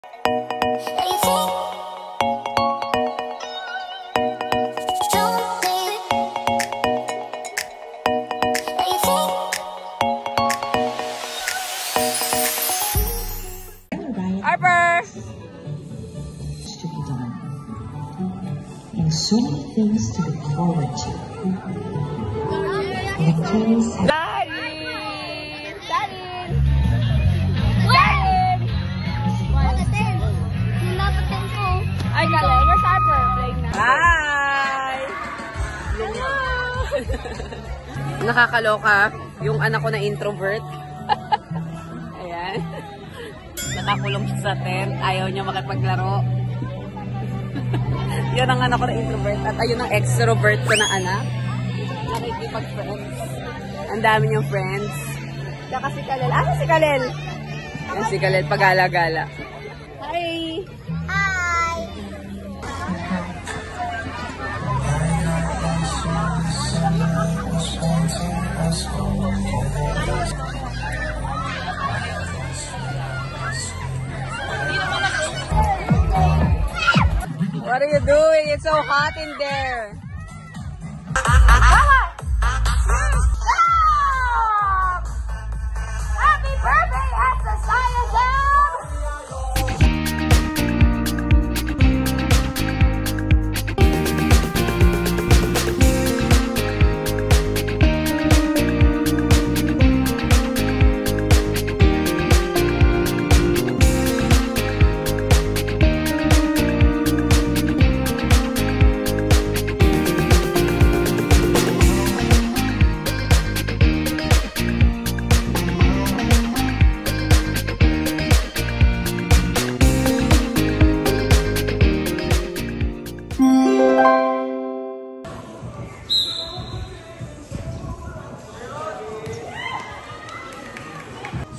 Harper! To be done. And so many things to look forward to. The place Darin! Darin! Darin! Ay, galing. Where's Harper? Playing na. Hi! Hello! Nakakaloka. Yung anak ko na introvert. Ayan. Nakakulong siya sa tent. Ayaw niya makipaglaro. Yun ang anak ko na introvert. At ayun ang extrovert ko na anak. Nakikipag-friends. Ang dami niyang friends. Tsaka si Kalel. Asa si Kalel? Yan si Kalel. Pagala-gala. Hi! Hi! What are you doing? It's so hot in there. Stop! Happy birthday, exercise!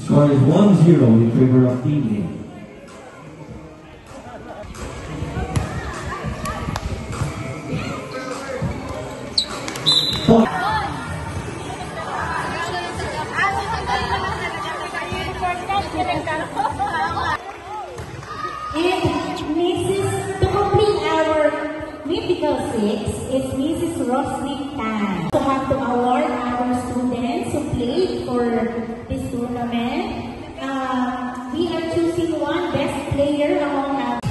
Score is 1-0 in favor of Team To complete our mythical six, it's Mrs. Roslyn Tan. To have to award our students who played for this tournament. We are choosing one best player among us.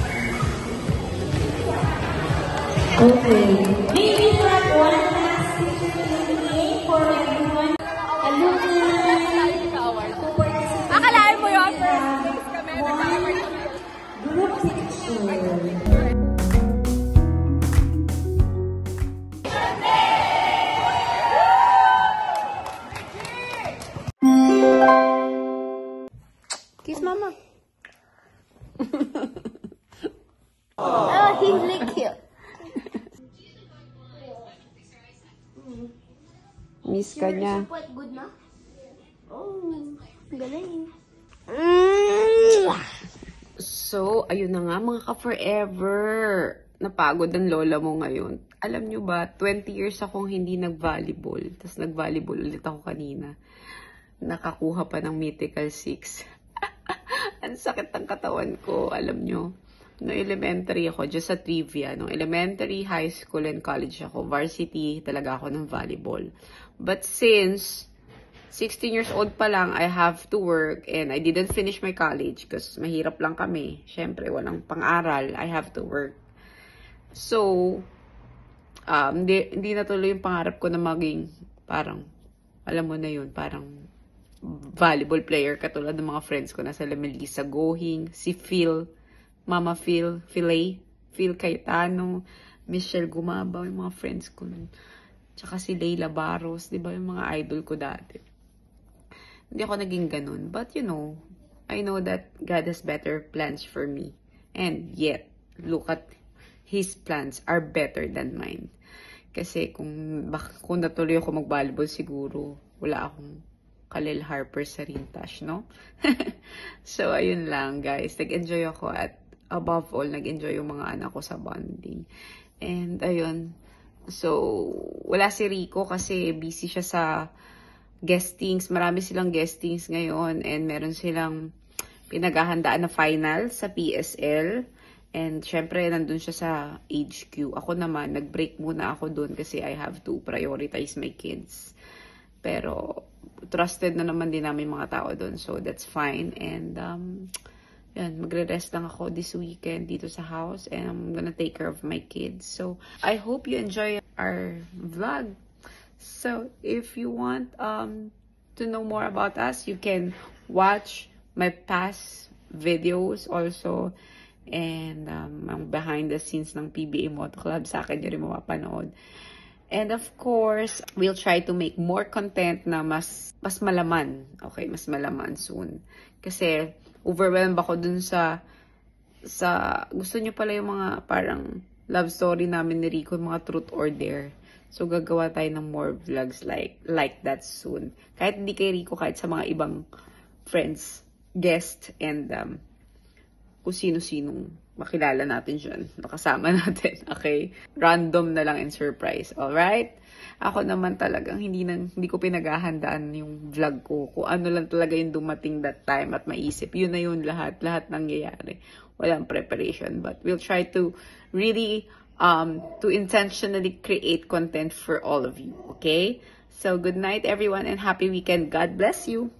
Okay. Maybe like one last picture for everyone. Alumni who participated. Akalain mo yun, first place kami. Group picture. Kiss mama. Oh, he's really cute. Miss ka niya. Quite good na. Oh, galing. So, ayun na nga mga ka-forever. Napagod ang lola mo ngayon. Alam nyo ba, 20 years akong hindi nag-volleyball. Tapos nag-volleyball ulit ako kanina. Nakakuha pa ng mythical 6. Ang sakit ng katawan ko, alam nyo. No elementary ako, just sa trivia. No elementary, high school, and college ako, varsity talaga ako ng volleyball. But since 16 years old pa lang, I have to work and I didn't finish my college because mahirap lang kami. Siyempre, walang pang-aral. I have to work. So, hindi natuloy yung pangarap ko na maging parang, alam mo na yun, parang volleyball player katulad ng mga friends ko na sa Melissa Gohing, si Phil, Mama Phil, Phil Cayetano, Michelle Gumabaw, yung mga friends ko nun. Tsaka si Leila Barros, di ba yung mga idol ko dati. Hindi ako naging ganun. But you know, I know that God has better plans for me. And yet, look at His plans are better than mine. Kasi kung natuloy ako mag-volleyball siguro, wala akong Kalel Harper sa Rintash, no? So, ayun lang, guys. Nag-enjoy ako at above all, nag-enjoy yung mga anak ko sa bonding. And, ayun. So, wala si Rico kasi busy siya sa guestings. Marami silang guestings ngayon and meron silang pinaghahandaan na final sa PSL. And syempre, nandun siya sa HQ. Ako naman, nag-break muna ako dun kasi I have to prioritize my kids. Pero, trusted na naman din namin mga tao dun. So, that's fine. And, yan, magre-rest lang ako this weekend dito sa house. And I'm gonna take care of my kids. So, I hope you enjoy our vlog. So, if you want to know more about us, you can watch my past videos also. And ang behind the scenes ng PBA Moto Club, sa akin nyo rin mapapanood. And of course, we'll try to make more content na mas malaman. Okay, mas malaman soon. Kasi overwhelmed ako dun sa gusto nyo pala yung mga parang love story namin ni Rico, mga truth or dare. So gagawa tayo ng more vlogs like that soon. Kahit hindi kay Rico, kahit sa mga ibang friends, guest, and kung sino-sinong makilala natin dyan, nakasama natin, okay? Random na lang and surprise, alright? Ako naman talagang hindi ko pinaghahandaan yung vlog ko. Kung ano lang talaga yung dumating that time at maisip. Yun na yun lahat nangyayari. Walang preparation. But we'll try to really, to intentionally create content for all of you, okay? So, good night everyone and happy weekend. God bless you.